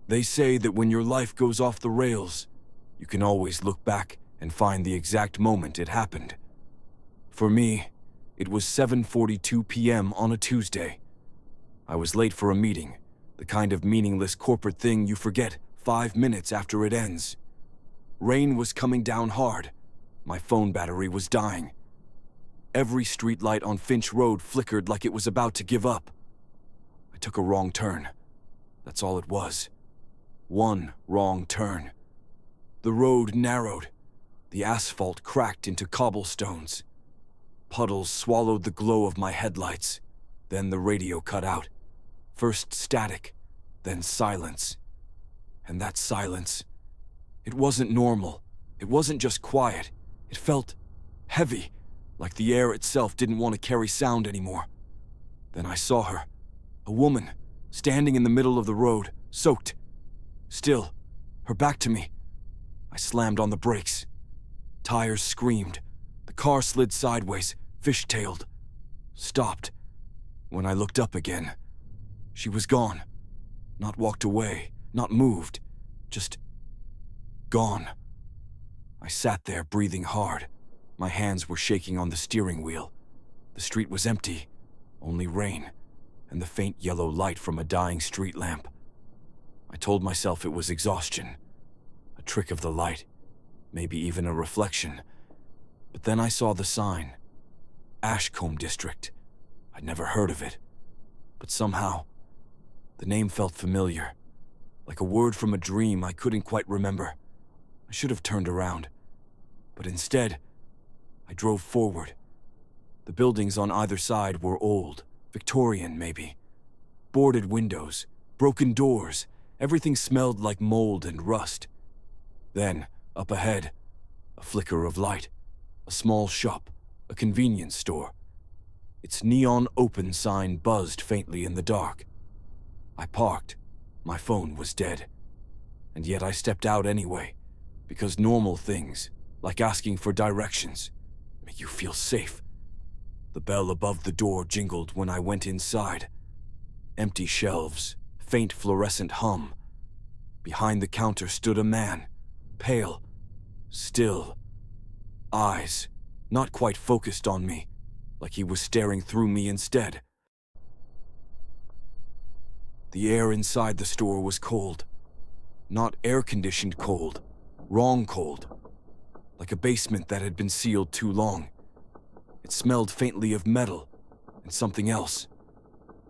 They say that when your life goes off the rails, you can always look back and find the exact moment it happened. For me, it was 7:42 p.m. on a Tuesday. I was late for a meeting, the kind of meaningless corporate thing you forget 5 minutes after it ends. Rain was coming down hard. My phone battery was dying. Every streetlight on Finch Road flickered like it was about to give up. I took a wrong turn. That's all it was. One wrong turn. The road narrowed. The asphalt cracked into cobblestones. Puddles swallowed the glow of my headlights. Then the radio cut out. First static, then silence. And that silence, it wasn't normal. It wasn't just quiet. It felt heavy, like the air itself didn't want to carry sound anymore. Then I saw her, a woman, standing in the middle of the road, soaked. Still, her back to me. I slammed on the brakes. Tires screamed. The car slid sideways, fish-tailed. Stopped. When I looked up again, she was gone. Not walked away, not moved, just gone. I sat there breathing hard. My hands were shaking on the steering wheel. The street was empty, only rain, and the faint yellow light from a dying street lamp. I told myself it was exhaustion, a trick of the light, maybe even a reflection. But then I saw the sign. Ashcombe District. I'd never heard of it. But somehow, the name felt familiar, like a word from a dream I couldn't quite remember. I should have turned around, but instead, I drove forward. The buildings on either side were old, Victorian maybe. Boarded windows, broken doors, everything smelled like mold and rust. Then, up ahead, a flicker of light, a small shop, a convenience store. Its neon open sign buzzed faintly in the dark. I parked. My phone was dead. And yet I stepped out anyway, because normal things, like asking for directions, make you feel safe. The bell above the door jingled when I went inside. Empty shelves, faint fluorescent hum. Behind the counter stood a man, pale, still. Eyes, not quite focused on me, like he was staring through me instead. The air inside the store was cold. Not air-conditioned cold, wrong cold. Like a basement that had been sealed too long. It smelled faintly of metal and something else.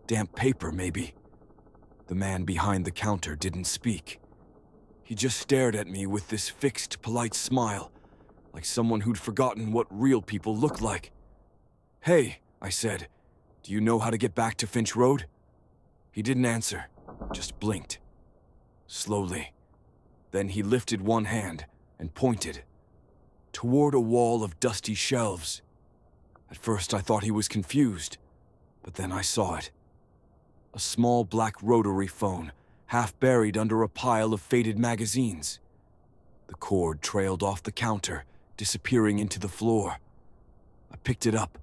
Damp paper, maybe. The man behind the counter didn't speak. He just stared at me with this fixed, polite smile, like someone who'd forgotten what real people look like. "Hey," I said, "do you know how to get back to Finch Road?" He didn't answer, just blinked. Slowly. Then he lifted one hand and pointed toward a wall of dusty shelves. At first I thought he was confused, but then I saw it. A small black rotary phone, half buried under a pile of faded magazines. The cord trailed off the counter, disappearing into the floor. I picked it up.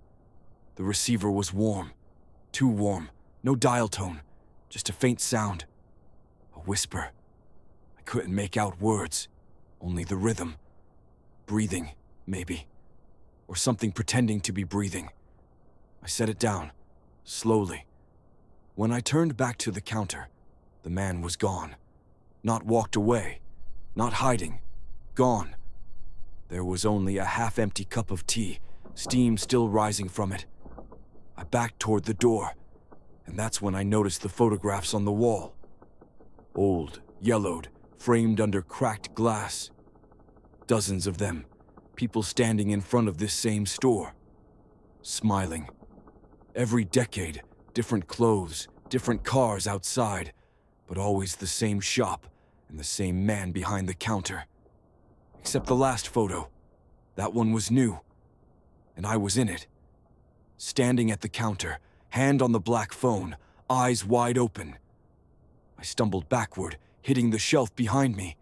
The receiver was warm. Too warm. No dial tone. Just a faint sound. A whisper. I couldn't make out words. Only the rhythm. Breathing, maybe. Or something pretending to be breathing. I set it down. Slowly. When I turned back to the counter, the man was gone. Not walked away. Not hiding. Gone. There was only a half-empty cup of tea, steam still rising from it. I backed toward the door, and that's when I noticed the photographs on the wall. Old, yellowed, framed under cracked glass. Dozens of them, people standing in front of this same store. Smiling. Every decade, different clothes, different cars outside, but always the same shop and the same man behind the counter. Except the last photo. That one was new, and I was in it. Standing at the counter, hand on the black phone, eyes wide open. I stumbled backward, hitting the shelf behind me.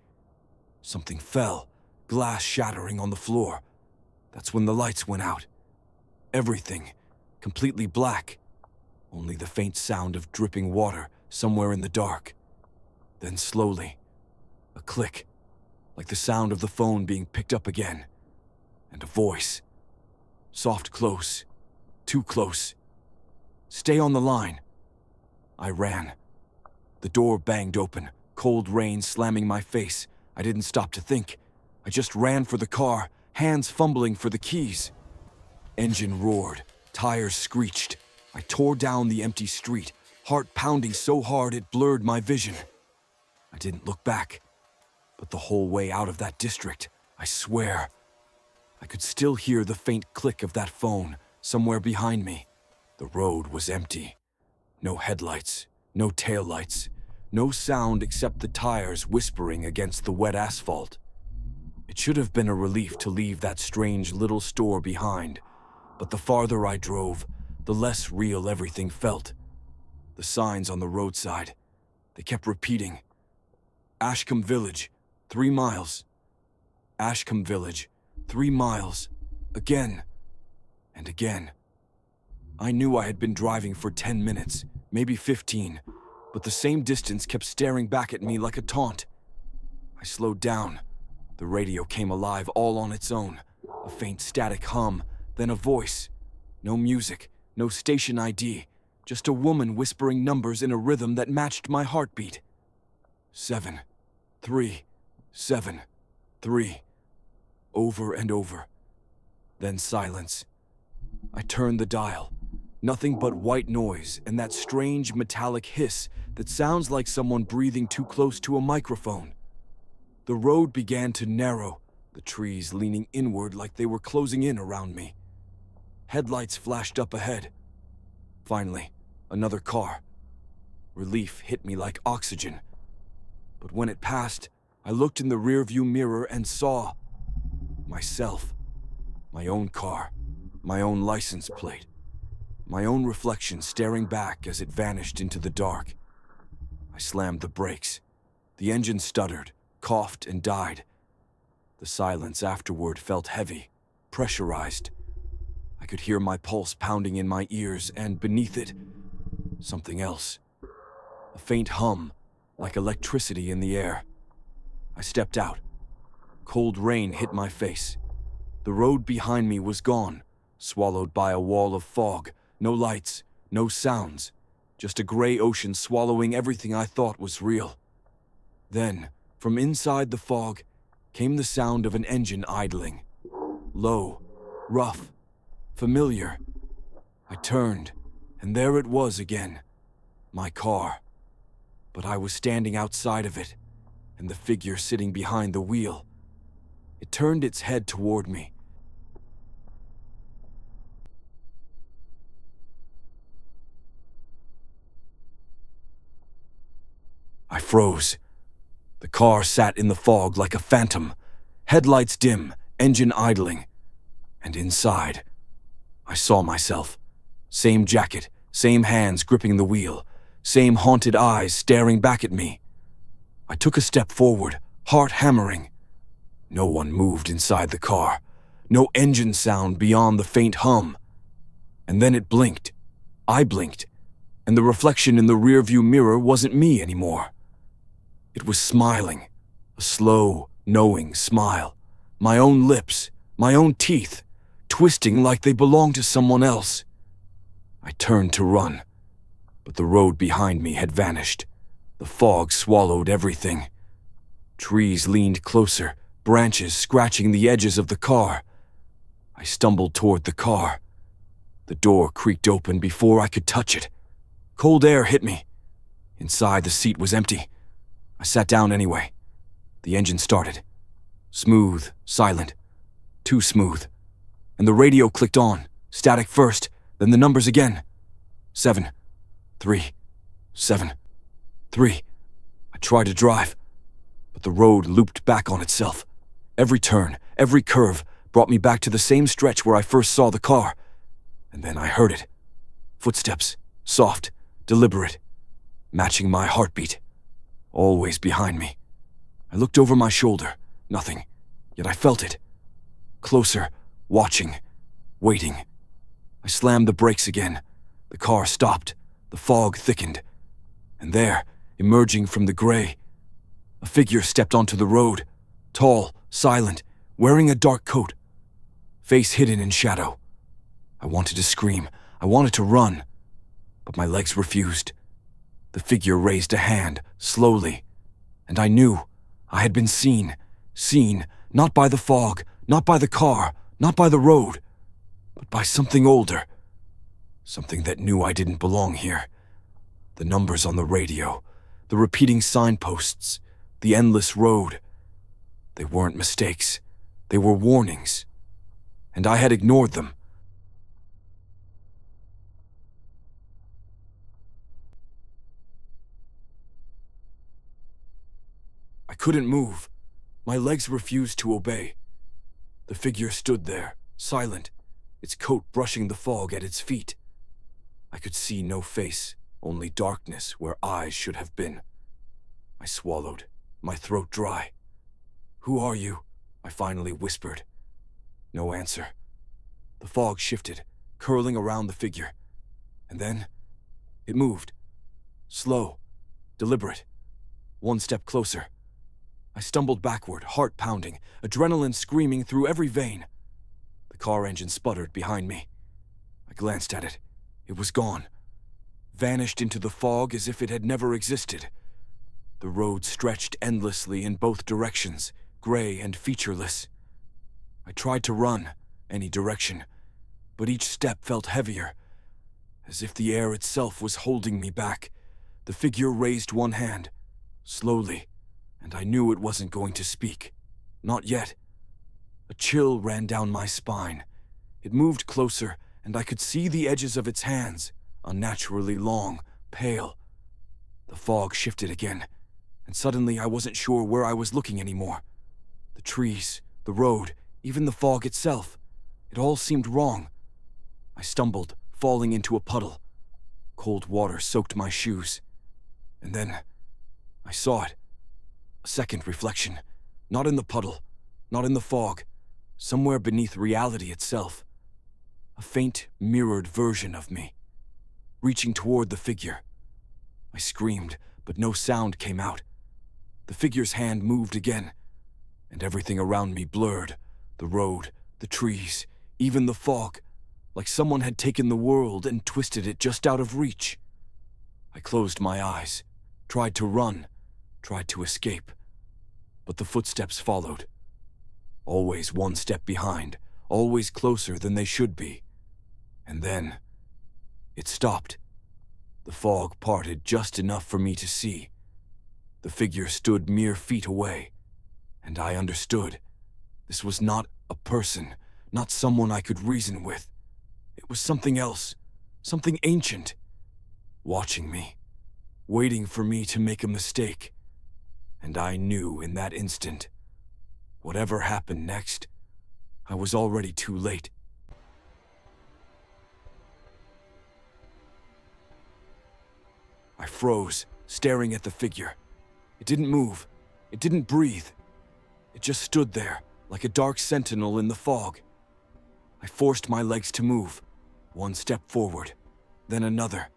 Something fell, glass shattering on the floor. That's when the lights went out. Everything, completely black. Only the faint sound of dripping water somewhere in the dark. Then slowly, a click, like the sound of the phone being picked up again, and a voice. Soft, close, too close. Stay on the line. I ran. The door banged open, cold rain slamming my face. I didn't stop to think. I just ran for the car, hands fumbling for the keys. Engine roared, tires screeched. I tore down the empty street, heart pounding so hard it blurred my vision. I didn't look back, but the whole way out of that district, I swear, I could still hear the faint click of that phone somewhere behind me. The road was empty. No headlights, no taillights, no sound except the tires whispering against the wet asphalt. It should have been a relief to leave that strange little store behind, but the farther I drove, the less real everything felt. The signs on the roadside, they kept repeating, Ashcombe Village, 3 miles. Ashcombe Village, 3 miles. Again and again. I knew I had been driving for 10 minutes, maybe 15, but the same distance kept staring back at me like a taunt. I slowed down. The radio came alive all on its own. A faint static hum, then a voice. No music, no station ID, just a woman whispering numbers in a rhythm that matched my heartbeat. 7, 3, 7, 3. Over and over. Then silence. I turned the dial. Nothing but white noise and that strange metallic hiss that sounds like someone breathing too close to a microphone. The road began to narrow, the trees leaning inward like they were closing in around me. Headlights flashed up ahead. Finally, another car. Relief hit me like oxygen. But when it passed, I looked in the rearview mirror and saw myself. My own car, my own license plate, my own reflection staring back as it vanished into the dark. I slammed the brakes. The engine stuttered, coughed, and died. The silence afterward felt heavy, pressurized. I could hear my pulse pounding in my ears, and beneath it, something else. A faint hum, like electricity in the air. I stepped out. Cold rain hit my face. The road behind me was gone, swallowed by a wall of fog. No lights, no sounds, just a gray ocean swallowing everything I thought was real. Then, from inside the fog, came the sound of an engine idling. Low, rough, familiar. I turned, and there it was again, my car. But I was standing outside of it, and the figure sitting behind the wheel. It turned its head toward me. I froze. The car sat in the fog like a phantom, headlights dim, engine idling. And inside, I saw myself. Same jacket, same hands gripping the wheel, same haunted eyes staring back at me. I took a step forward, heart hammering. No one moved inside the car, no engine sound beyond the faint hum. And then it blinked. I blinked, and the reflection in the rearview mirror wasn't me anymore. It was smiling, a slow, knowing smile. My own lips, my own teeth, twisting like they belonged to someone else. I turned to run, but the road behind me had vanished. The fog swallowed everything. Trees leaned closer, branches scratching the edges of the car. I stumbled toward the car. The door creaked open before I could touch it. Cold air hit me. Inside, the seat was empty. I sat down anyway. The engine started. Smooth, silent. Too smooth. And the radio clicked on. Static first, then the numbers again. 7, 3, 7, 3. I tried to drive, but the road looped back on itself. Every turn, every curve brought me back to the same stretch where I first saw the car. And then I heard it. Footsteps, soft, deliberate, matching my heartbeat. Always behind me. I looked over my shoulder. Nothing. Yet I felt it. Closer, watching, waiting. I slammed the brakes again. The car stopped. The fog thickened. And there, emerging from the gray, A figure stepped onto the road, tall, silent, wearing a dark coat, face hidden in shadow. I wanted to scream. I wanted to run, but my legs refused. The figure raised a hand, slowly, and I knew I had been seen. Seen, not by the fog, not by the car, not by the road, but by something older. Something that knew I didn't belong here. The numbers on the radio, the repeating signposts, the endless road. They weren't mistakes. They were warnings. And I had ignored them. I couldn't move. My legs refused to obey. The figure stood there, silent, its coat brushing the fog at its feet. I could see no face, only darkness where eyes should have been. I swallowed, my throat dry. "Who are you?" I finally whispered. No answer. The fog shifted, curling around the figure. And then, it moved. Slow, deliberate. One step closer. I stumbled backward, heart pounding, adrenaline screaming through every vein. The car engine sputtered behind me. I glanced at it. It was gone. Vanished into the fog as if it had never existed. The road stretched endlessly in both directions, gray and featureless. I tried to run, any direction, but each step felt heavier, as if the air itself was holding me back. The figure raised one hand, slowly, and I knew it wasn't going to speak. Not yet. A chill ran down my spine. It moved closer, and I could see the edges of its hands, unnaturally long, pale. The fog shifted again, and suddenly I wasn't sure where I was looking anymore. The trees, the road, even the fog itself. It all seemed wrong. I stumbled, falling into a puddle. Cold water soaked my shoes. And then, I saw it. A second reflection. Not in the puddle, not in the fog. Somewhere beneath reality itself. A faint, mirrored version of me, reaching toward the figure. I screamed, but no sound came out. The figure's hand moved again, and everything around me blurred. The road, the trees, even the fog, like someone had taken the world and twisted it just out of reach. I closed my eyes, tried to run, tried to escape, but the footsteps followed. Always one step behind, always closer than they should be. And then, it stopped. The fog parted just enough for me to see. The figure stood mere feet away, and I understood. This was not a person, not someone I could reason with. It was something else, something ancient, watching me, waiting for me to make a mistake. And I knew in that instant, whatever happened next, I was already too late. I froze, staring at the figure. It didn't move. It didn't breathe. It just stood there, like a dark sentinel in the fog. I forced my legs to move, one step forward, then another.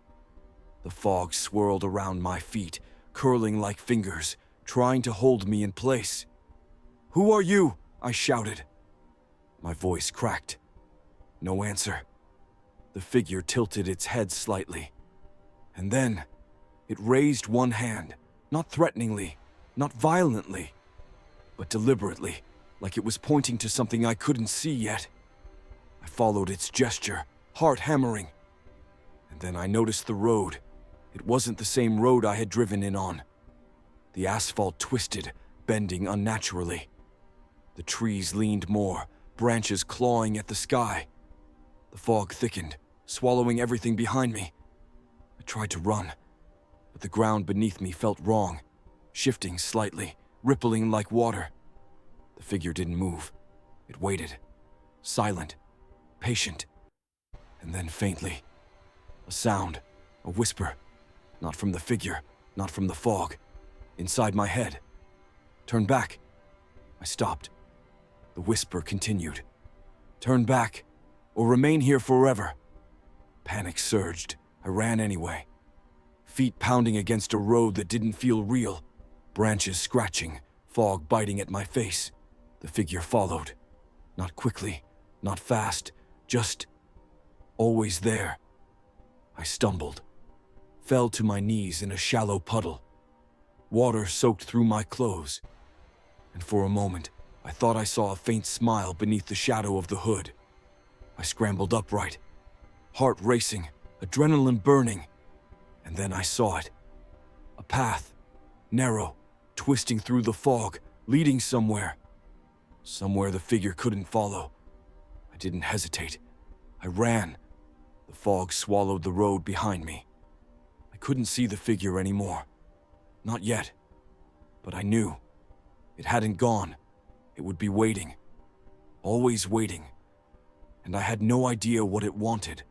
The fog swirled around my feet, curling like fingers, trying to hold me in place. "Who are you?" I shouted. My voice cracked. No answer. The figure tilted its head slightly. And then, it raised one hand, not threateningly, not violently, but deliberately, like it was pointing to something I couldn't see yet. I followed its gesture, heart hammering. And then I noticed the road. It wasn't the same road I had driven in on. The asphalt twisted, bending unnaturally. The trees leaned more, branches clawing at the sky. The fog thickened, swallowing everything behind me. I tried to run, but the ground beneath me felt wrong, shifting slightly, rippling like water. The figure didn't move. It waited, silent, patient. And then faintly, a sound, a whisper, not from the figure, not from the fog, inside my head. "Turn back." I stopped. The whisper continued. "Turn back, or remain here forever." Panic surged. I ran anyway. Feet pounding against a road that didn't feel real. Branches scratching, fog biting at my face. The figure followed. Not quickly, not fast, just always there. I stumbled, fell to my knees in a shallow puddle. Water soaked through my clothes, and for a moment, I thought I saw a faint smile beneath the shadow of the hood. I scrambled upright, heart racing, adrenaline burning, and then I saw it. A path, narrow, twisting through the fog, leading somewhere. Somewhere the figure couldn't follow. I didn't hesitate. I ran. The fog swallowed the road behind me. I couldn't see the figure anymore. Not yet. But I knew. It hadn't gone. It would be waiting. Always waiting. And I had no idea what it wanted,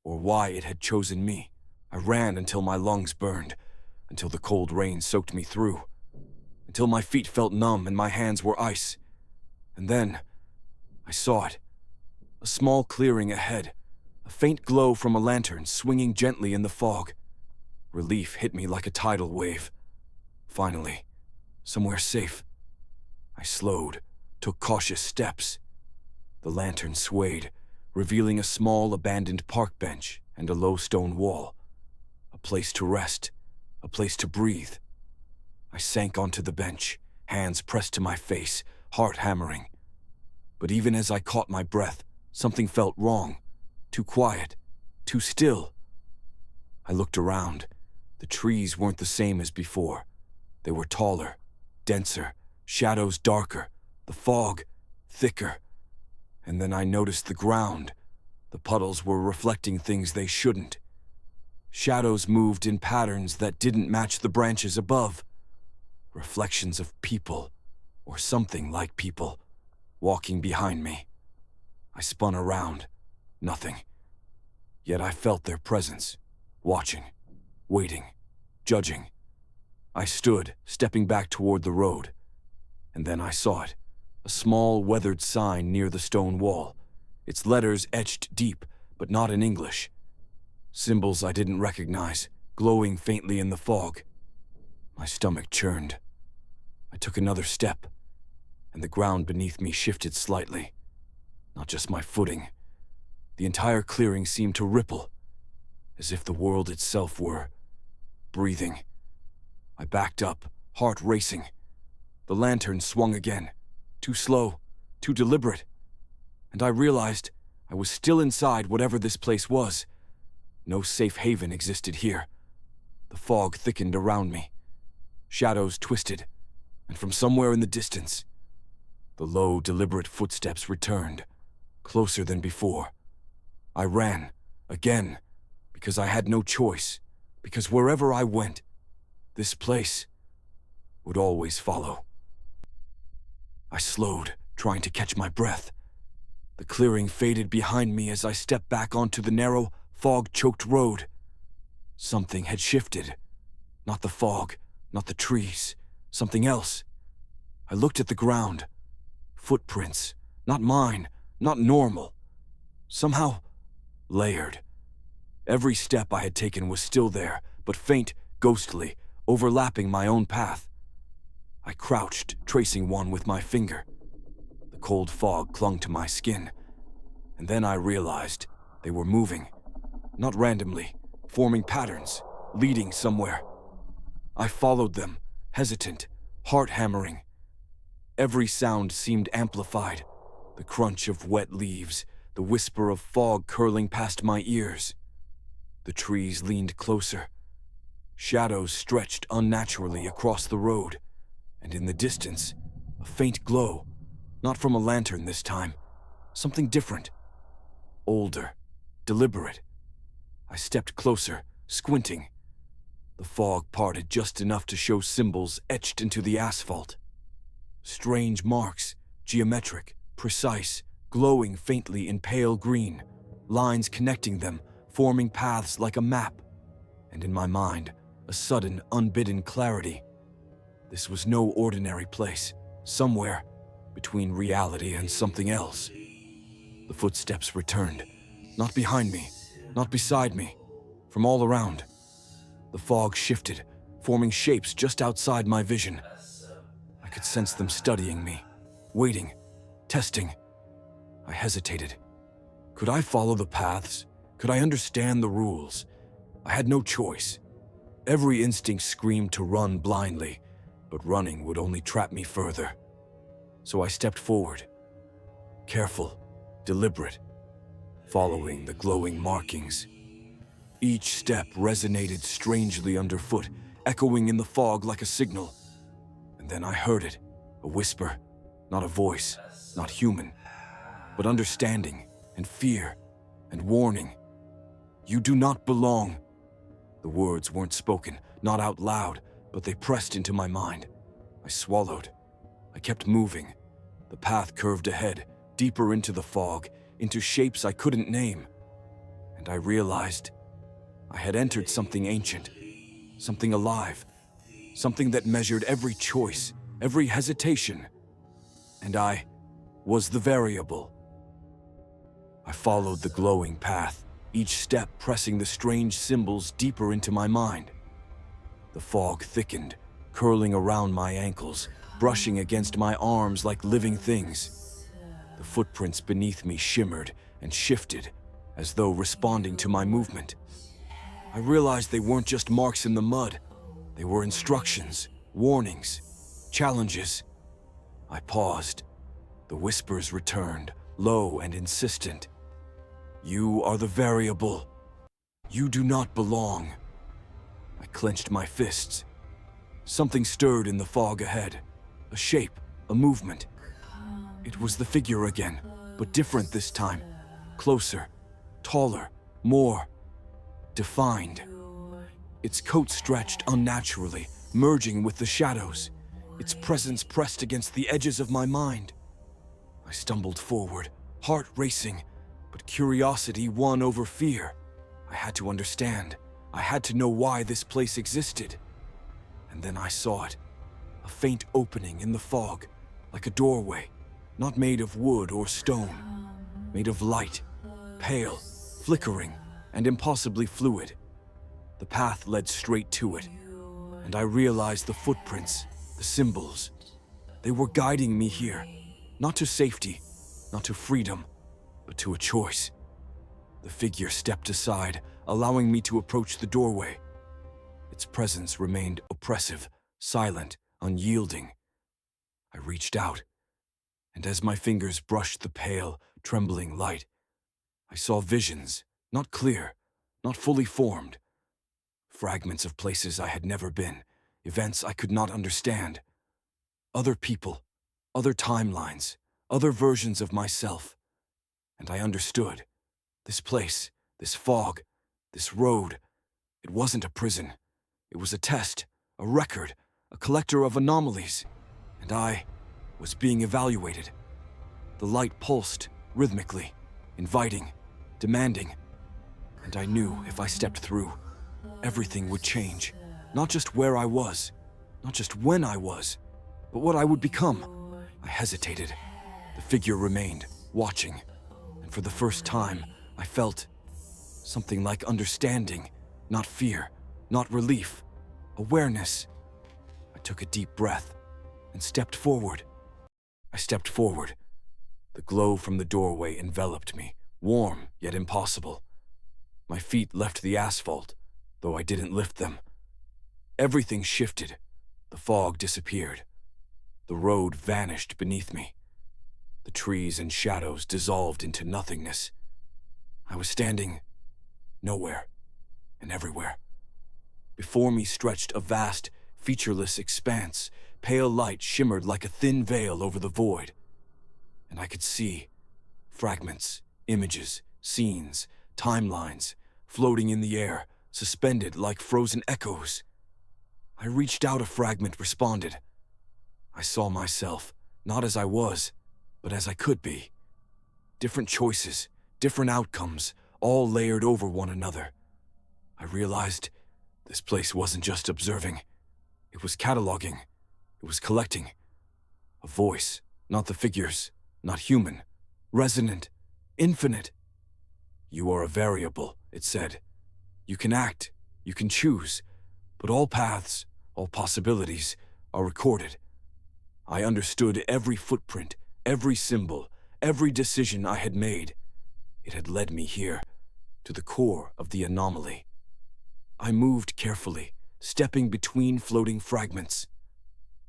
or why it had chosen me. I ran until my lungs burned, until the cold rain soaked me through, until my feet felt numb and my hands were ice. And then, I saw it. A small clearing ahead, a faint glow from a lantern swinging gently in the fog. Relief hit me like a tidal wave. Finally, somewhere safe. I slowed, took cautious steps. The lantern swayed, revealing a small abandoned park bench and a low stone wall. A place to rest, a place to breathe. I sank onto the bench, hands pressed to my face, heart hammering. But even as I caught my breath, something felt wrong. Too quiet, too still. I looked around. The trees weren't the same as before. They were taller, denser, shadows darker, the fog thicker. And then I noticed the ground. The puddles were reflecting things they shouldn't. Shadows moved in patterns that didn't match the branches above. Reflections of people, or something like people, walking behind me. I spun around. Nothing. Yet I felt their presence, watching, waiting, judging. I stood, stepping back toward the road. And then I saw it. A small, weathered sign near the stone wall. Its letters etched deep, but not in English. Symbols I didn't recognize, glowing faintly in the fog. My stomach churned. I took another step, and the ground beneath me shifted slightly. Not just my footing. The entire clearing seemed to ripple, as if the world itself were breathing. I backed up, heart racing. The lantern swung again, too slow, too deliberate, and I realized I was still inside whatever this place was. No safe haven existed here. The fog thickened around me. Shadows twisted, and from somewhere in the distance, the low, deliberate footsteps returned, closer than before. I ran, again, because I had no choice, because wherever I went, this place would always follow. I slowed, trying to catch my breath. The clearing faded behind me as I stepped back onto the narrow, fog-choked road. Something had shifted. Not the fog, not the trees, something else. I looked at the ground. Footprints, not mine, not normal. Somehow layered. Every step I had taken was still there, but faint, ghostly, overlapping my own path. I crouched, tracing one with my finger. The cold fog clung to my skin, and then I realized they were moving, not randomly, forming patterns, leading somewhere. I followed them, hesitant, heart hammering. Every sound seemed amplified, the crunch of wet leaves, the whisper of fog curling past my ears. The trees leaned closer. Shadows stretched unnaturally across the road, and in the distance, a faint glow, not from a lantern this time, something different, older, deliberate. I stepped closer, squinting. The fog parted just enough to show symbols etched into the asphalt. Strange marks, geometric, precise, glowing faintly in pale green, lines connecting them, forming paths like a map. And in my mind, a sudden, unbidden clarity. This was no ordinary place, somewhere between reality and something else. The footsteps returned, not behind me, not beside me, from all around. The fog shifted, forming shapes just outside my vision. I could sense them studying me, waiting, testing. I hesitated. Could I follow the paths? Could I understand the rules? I had no choice. Every instinct screamed to run blindly, but running would only trap me further. So I stepped forward, careful, deliberate, following the glowing markings. Each step resonated strangely underfoot, echoing in the fog like a signal. And then I heard it, a whisper, not a voice, not human, but understanding and fear and warning. You do not belong. The words weren't spoken, not out loud, but they pressed into my mind. I swallowed. I kept moving. The path curved ahead, deeper into the fog, into shapes I couldn't name. And I realized I had entered something ancient, something alive, something that measured every choice, every hesitation. And I was the variable. I followed the glowing path, each step pressing the strange symbols deeper into my mind. The fog thickened, curling around my ankles, brushing against my arms like living things. The footprints beneath me shimmered and shifted, as though responding to my movement. I realized they weren't just marks in the mud. They were instructions, warnings, challenges. I paused. The whispers returned, low and insistent. You are the variable. You do not belong. I clenched my fists. Something stirred in the fog ahead. A shape, a movement. It was the figure again, but different this time. Closer, taller, more defined. Its coat stretched unnaturally, merging with the shadows. Its presence pressed against the edges of my mind. I stumbled forward, heart racing, but curiosity won over fear. I had to understand. I had to know why this place existed. And then I saw it. A faint opening in the fog, like a doorway, not made of wood or stone, made of light, pale, flickering, and impossibly fluid. The path led straight to it, and I realized the footprints, the symbols. They were guiding me here, not to safety, not to freedom, but to a choice. The figure stepped aside, allowing me to approach the doorway. Its presence remained oppressive, silent, unyielding. I reached out, and as my fingers brushed the pale, trembling light, I saw visions, not clear, not fully formed. Fragments of places I had never been, events I could not understand. Other people, other timelines, other versions of myself. And I understood. This place, this fog, this road, it wasn't a prison. It was a test, a record, a collector of anomalies. And I was being evaluated. The light pulsed, rhythmically, inviting, demanding. And I knew if I stepped through, everything would change. Not just where I was, not just when I was, but what I would become. I hesitated. The figure remained, watching. And for the first time, I felt something like understanding, not fear, not relief, awareness. I took a deep breath and stepped forward. I stepped forward. The glow from the doorway enveloped me, warm yet impossible. My feet left the asphalt, though I didn't lift them. Everything shifted. The fog disappeared. The road vanished beneath me. The trees and shadows dissolved into nothingness. I was standing nowhere and everywhere. Before me stretched a vast, featureless expanse. Pale light shimmered like a thin veil over the void. And I could see fragments, images, scenes, timelines, floating in the air, suspended like frozen echoes. I reached out, a fragment responded. I saw myself, not as I was, but as I could be. Different choices, different outcomes, all layered over one another. I realized this place wasn't just observing. It was cataloging. It was collecting. A voice, not the figures, not human, resonant, infinite. You are a variable, it said. You can act, you can choose, but all paths, all possibilities, are recorded. I understood every footprint, every symbol, every decision I had made. It had led me here, to the core of the anomaly. I moved carefully, stepping between floating fragments.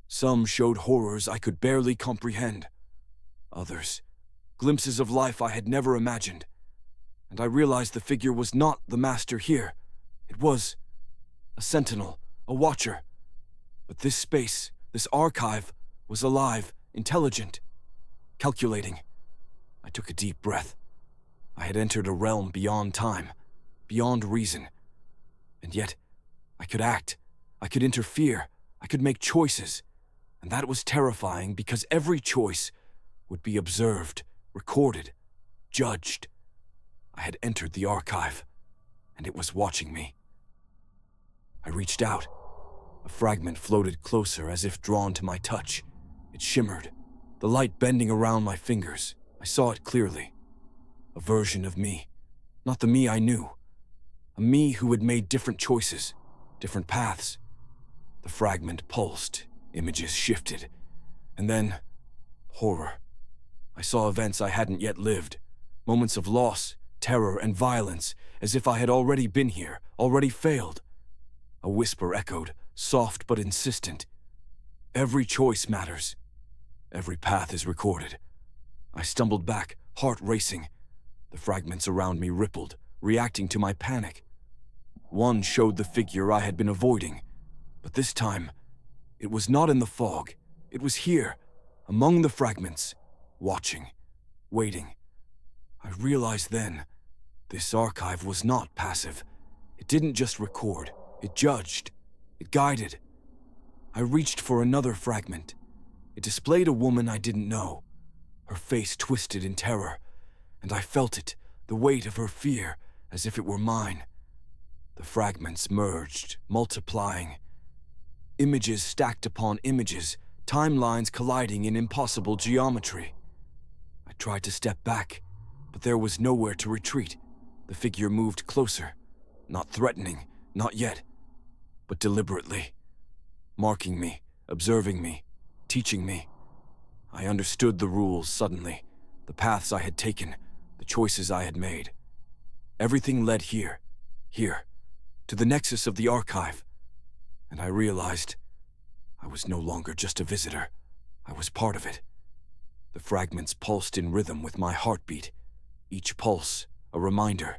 Some showed horrors I could barely comprehend. Others, glimpses of life I had never imagined. And I realized the figure was not the master here. It was a sentinel, a watcher. But this space, this archive, was alive, intelligent, calculating. I took a deep breath. I had entered a realm beyond time, beyond reason. And yet, I could act, I could interfere, I could make choices. And that was terrifying because every choice would be observed, recorded, judged. I had entered the archive, and it was watching me. I reached out. A fragment floated closer as if drawn to my touch. It shimmered, the light bending around my fingers. I saw it clearly. A version of me. Not the me I knew. A me who had made different choices, different paths. The fragment pulsed, images shifted. And then, horror. I saw events I hadn't yet lived. Moments of loss, terror, and violence, as if I had already been here, already failed. A whisper echoed, soft but insistent. Every choice matters. Every path is recorded. I stumbled back, heart racing. The fragments around me rippled, reacting to my panic. One showed the figure I had been avoiding, but this time, it was not in the fog. It was here, among the fragments, watching, waiting. I realized then, this archive was not passive. It didn't just record, it judged, it guided. I reached for another fragment. It displayed a woman I didn't know, her face twisted in terror, and I felt it, the weight of her fear, as if it were mine. The fragments merged, multiplying. Images stacked upon images, timelines colliding in impossible geometry. I tried to step back, but there was nowhere to retreat. The figure moved closer, not threatening, not yet, but deliberately. Marking me, observing me, teaching me. I understood the rules suddenly, the paths I had taken, the choices I had made. Everything led here, to the nexus of the archive. And I realized I was no longer just a visitor. I was part of it. The fragments pulsed in rhythm with my heartbeat, each pulse a reminder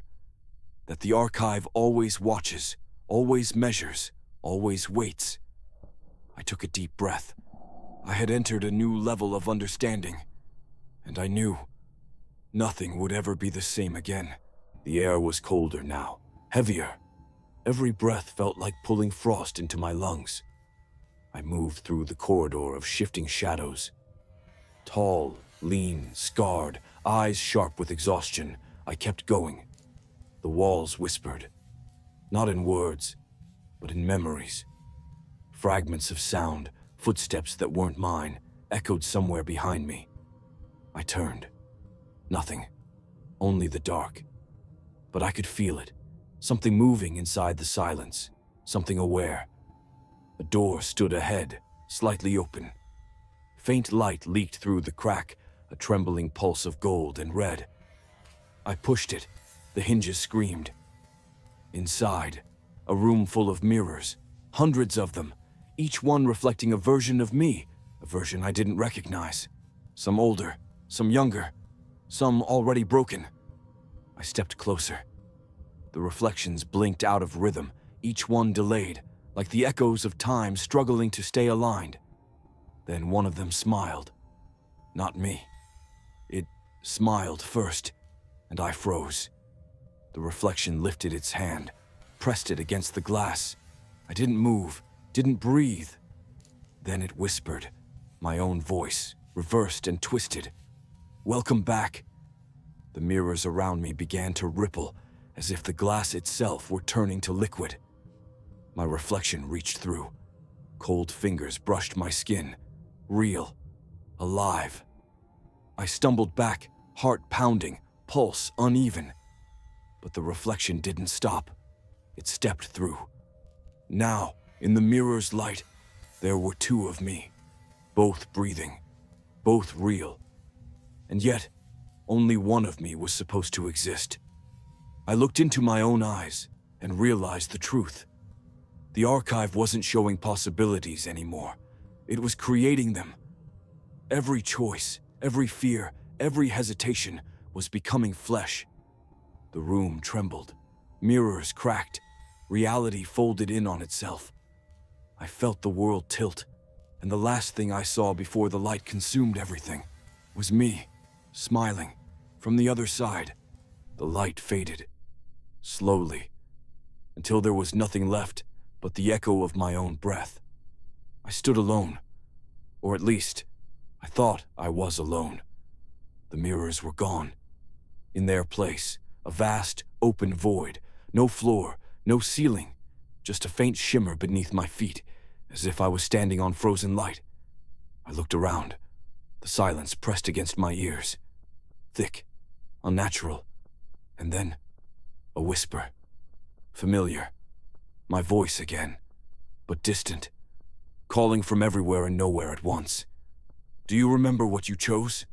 that the archive always watches, always measures, always waits. I took a deep breath. I had entered a new level of understanding, and I knew nothing would ever be the same again. The air was colder now, heavier. Every breath felt like pulling frost into my lungs. I moved through the corridor of shifting shadows. Tall, lean, scarred, eyes sharp with exhaustion, I kept going. The walls whispered, not in words, but in memories. Fragments of sound, footsteps that weren't mine, echoed somewhere behind me. I turned. Nothing. Only the dark. But I could feel it. Something moving inside the silence. Something aware. A door stood ahead, slightly open. Faint light leaked through the crack, a trembling pulse of gold and red. I pushed it. The hinges screamed. Inside, a room full of mirrors, hundreds of them, each one reflecting a version of me, a version I didn't recognize. Some older, some younger, some already broken. I stepped closer. The reflections blinked out of rhythm, each one delayed, like the echoes of time struggling to stay aligned. Then one of them smiled. Not me. It smiled first, and I froze. The reflection lifted its hand, pressed it against the glass. I didn't move, didn't breathe. Then it whispered, my own voice, reversed and twisted. Welcome back. The mirrors around me began to ripple, as if the glass itself were turning to liquid. My reflection reached through. Cold fingers brushed my skin. Real. Alive. I stumbled back, heart pounding, pulse uneven. But the reflection didn't stop. It stepped through. Now, In the mirror's light, there were two of me, both breathing, both real. And yet, only one of me was supposed to exist. I looked into my own eyes and realized the truth. The archive wasn't showing possibilities anymore. It was creating them. Every choice, every fear, every hesitation was becoming flesh. The room trembled. Mirrors cracked. Reality folded in on itself. I felt the world tilt, and the last thing I saw before the light consumed everything was me, smiling. From the other side, the light faded, slowly, until there was nothing left but the echo of my own breath. I stood alone, or at least, I thought I was alone. The mirrors were gone. In their place, a vast, open void, no floor, no ceiling, just a faint shimmer beneath my feet, as if I was standing on frozen light. I looked around. The silence pressed against my ears, thick, unnatural, and then a whisper, familiar, my voice again, but distant, calling from everywhere and nowhere at once. Do you remember what you chose?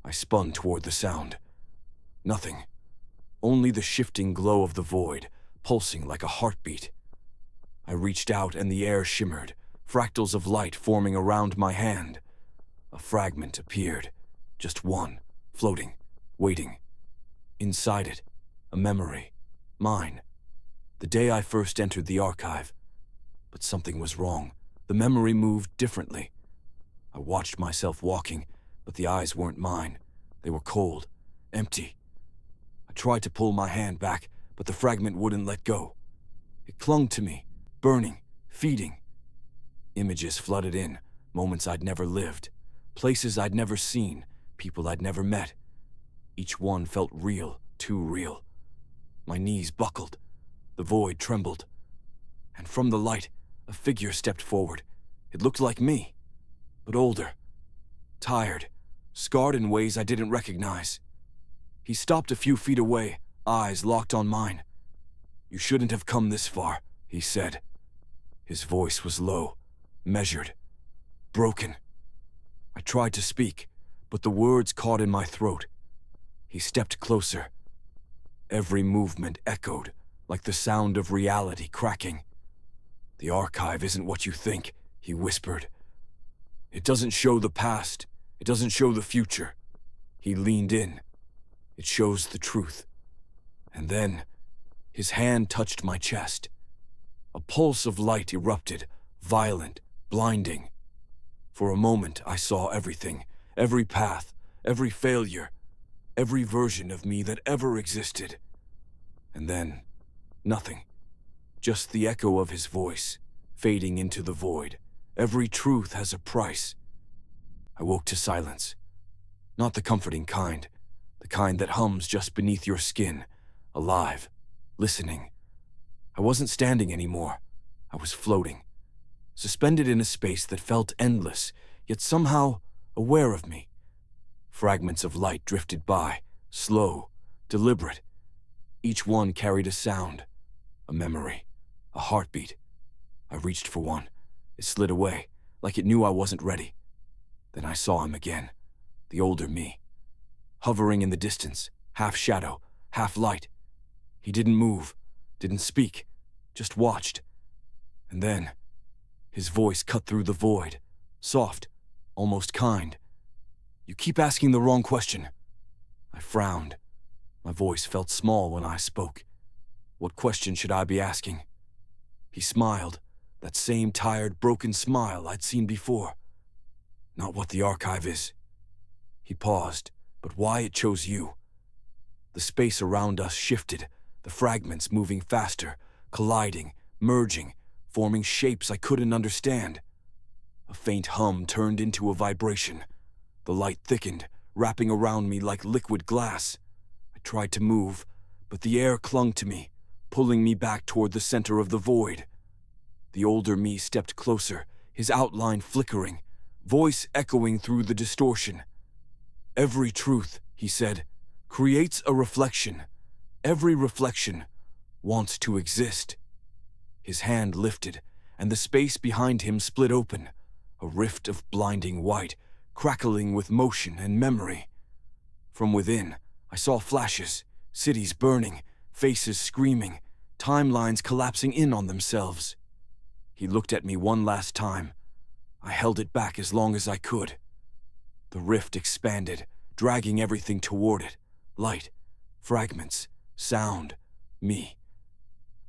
I spun toward the sound. Nothing. Only the shifting glow of the void, pulsing like a heartbeat. I reached out and the air shimmered, fractals of light forming around my hand. A fragment appeared, just one, floating, waiting. Inside it, a memory, mine. The day I first entered the archive. But something was wrong. The memory moved differently. I watched myself walking, but the eyes weren't mine. They were cold, empty. I tried to pull my hand back, but the fragment wouldn't let go. It clung to me, burning, feeding. Images flooded in, moments I'd never lived, places I'd never seen, people I'd never met. Each one felt real, too real. My knees buckled. The void trembled. And from the light, a figure stepped forward. It looked like me, but older, tired, scarred in ways I didn't recognize. He stopped a few feet away, eyes locked on mine. "You shouldn't have come this far," he said. His voice was low, measured, broken. I tried to speak, but the words caught in my throat. He stepped closer. Every movement echoed, like the sound of reality cracking. "The archive isn't what you think," he whispered. "It doesn't show the past. It doesn't show the future." He leaned in. "It shows the truth." And then, his hand touched my chest. A pulse of light erupted, violent, blinding. For a moment, I saw everything, every path, every failure, every version of me that ever existed. And then, nothing. Just the echo of his voice, fading into the void. Every truth has a price. I woke to silence. Not the comforting kind, the kind that hums just beneath your skin, alive, listening. I wasn't standing anymore. I was floating, suspended in a space that felt endless, yet somehow aware of me. Fragments of light drifted by, slow, deliberate. Each one carried a sound, a memory, a heartbeat. I reached for one. It slid away, like it knew I wasn't ready. Then I saw him again, the older me, hovering in the distance, half shadow, half light. He didn't move, didn't speak, just watched. And then, his voice cut through the void, soft, almost kind. "You keep asking the wrong question." I frowned. My voice felt small when I spoke. What question should I be asking? He smiled, that same tired, broken smile I'd seen before. "Not what the archive is." He paused, but why it chose you. The space around us shifted, the fragments moving faster, colliding, merging, forming shapes I couldn't understand. A faint hum turned into a vibration. The light thickened, wrapping around me like liquid glass. I tried to move, but the air clung to me, pulling me back toward the center of the void. The older me stepped closer, his outline flickering, voice echoing through the distortion. "Every truth," he said, "creates a reflection. Every reflection wants to exist." His hand lifted, and the space behind him split open, a rift of blinding white, crackling with motion and memory. From within, I saw flashes, cities burning, faces screaming, timelines collapsing in on themselves. He looked at me one last time. I held it back as long as I could. The rift expanded, dragging everything toward it. Light, fragments, sound, me.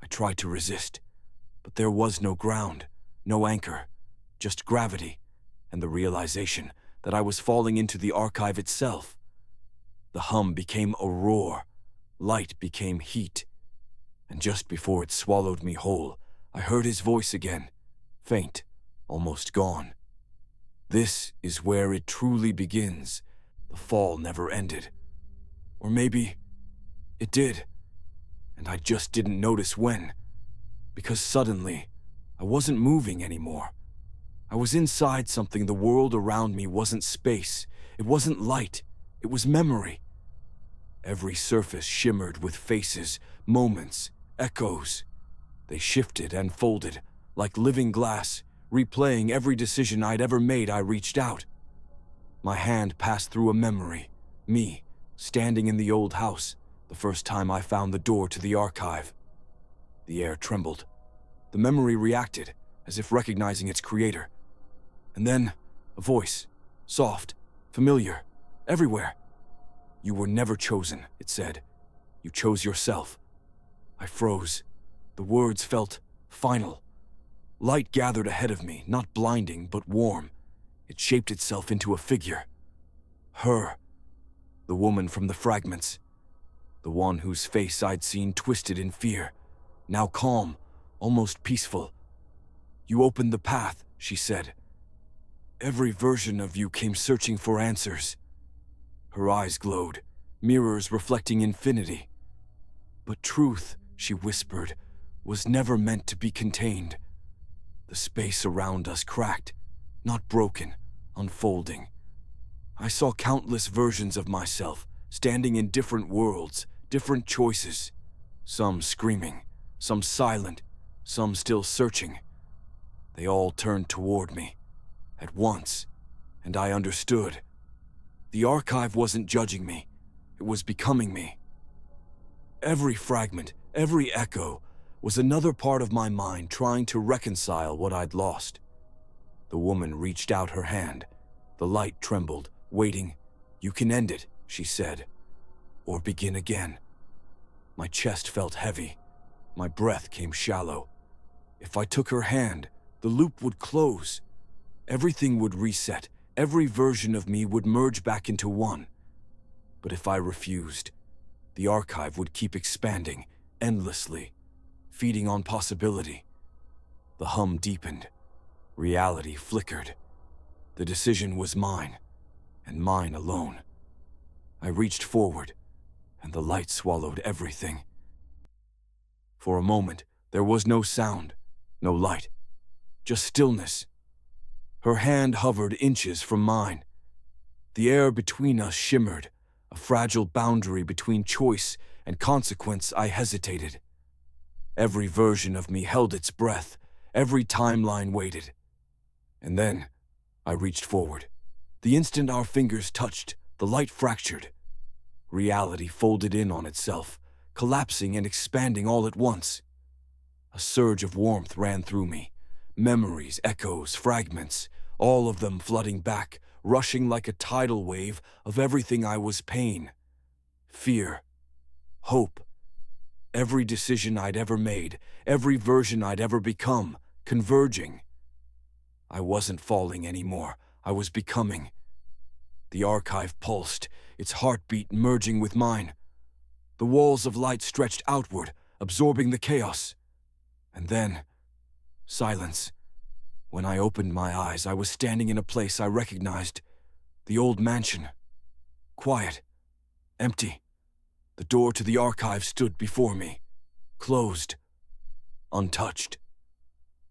I tried to resist, but there was no ground, no anchor, just gravity, and the realization that I was falling into the archive itself. The hum became a roar, light became heat, and just before it swallowed me whole, I heard his voice again, faint, almost gone. This is where it truly begins. The fall never ended. Or maybe it did, and I just didn't notice when. Because suddenly, I wasn't moving anymore. I was inside something. The world around me wasn't space. It wasn't light. It was memory. Every surface shimmered with faces, moments, echoes. They shifted and folded, like living glass, replaying every decision I'd ever made. I reached out. My hand passed through a memory. Me, standing in the old house, the first time I found the door to the archive. The air trembled. The memory reacted, as if recognizing its creator. And then, a voice, soft, familiar, everywhere. "You were never chosen," it said. "You chose yourself." I froze. The words felt final. Light gathered ahead of me, not blinding, but warm. It shaped itself into a figure. Her. The woman from the fragments. The one whose face I'd seen twisted in fear. Now calm, almost peaceful. "You opened the path," she said. "Every version of you came searching for answers." Her eyes glowed, mirrors reflecting infinity. "But truth," she whispered, "was never meant to be contained." The space around us cracked, not broken, unfolding. I saw countless versions of myself, standing in different worlds, different choices. Some screaming, some silent, some still searching. They all turned toward me, at once, and I understood. The archive wasn't judging me, it was becoming me. Every fragment, every echo, was another part of my mind trying to reconcile what I'd lost. The woman reached out her hand. The light trembled, waiting. "You can end it," she said, "or begin again." My chest felt heavy. My breath came shallow. If I took her hand, the loop would close. Everything would reset. Every version of me would merge back into one. But if I refused, the archive would keep expanding, endlessly, feeding on possibility. The hum deepened. Reality flickered. The decision was mine, and mine alone. I reached forward, and the light swallowed everything. For a moment, there was no sound, no light, just stillness. Her hand hovered inches from mine. The air between us shimmered, a fragile boundary between choice and consequence. I hesitated. Every version of me held its breath, every timeline waited. And then, I reached forward. The instant our fingers touched, the light fractured. Reality folded in on itself, collapsing and expanding all at once. A surge of warmth ran through me. Memories, echoes, fragments, all of them flooding back, rushing like a tidal wave of everything I was: pain, fear, hope. Every decision I'd ever made, every version I'd ever become, converging. I wasn't falling anymore. I was becoming. The archive pulsed, its heartbeat merging with mine. The walls of light stretched outward, absorbing the chaos. And then, silence. When I opened my eyes, I was standing in a place I recognized. The old mansion. Quiet. Empty. The door to the archive stood before me. Closed. Untouched.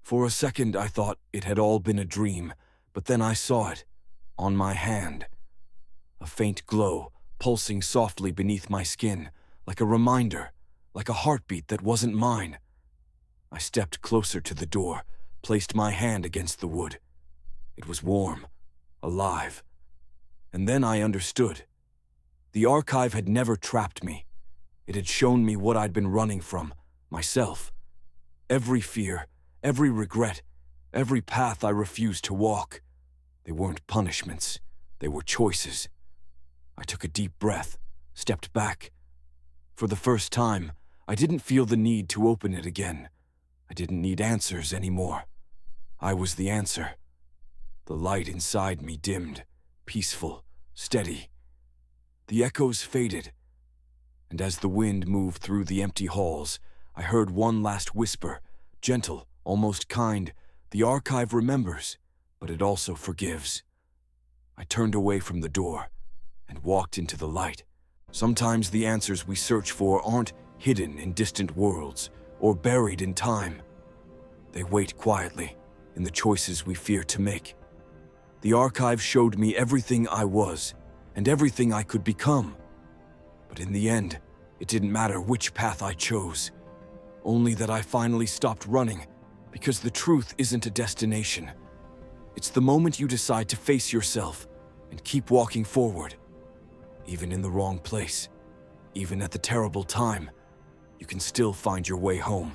For a second, I thought it had all been a dream, but then I saw it. On my hand. A faint glow, pulsing softly beneath my skin, like a reminder, like a heartbeat that wasn't mine. I stepped closer to the door, placed my hand against the wood. It was warm, alive. And then I understood. The archive had never trapped me. It had shown me what I'd been running from, myself. Every fear, every regret, every path I refused to walk. They weren't punishments, they were choices. I took a deep breath, stepped back. For the first time, I didn't feel the need to open it again. I didn't need answers anymore. I was the answer. The light inside me dimmed, peaceful, steady. The echoes faded, and as the wind moved through the empty halls, I heard one last whisper, gentle, almost kind. The archive remembers, but it also forgives. I turned away from the door and walked into the light. Sometimes the answers we search for aren't hidden in distant worlds or buried in time. They wait quietly in the choices we fear to make. The archive showed me everything I was and everything I could become. But in the end, it didn't matter which path I chose. Only that I finally stopped running, because the truth isn't a destination. It's the moment you decide to face yourself and keep walking forward. Even in the wrong place, even at the terrible time, you can still find your way home.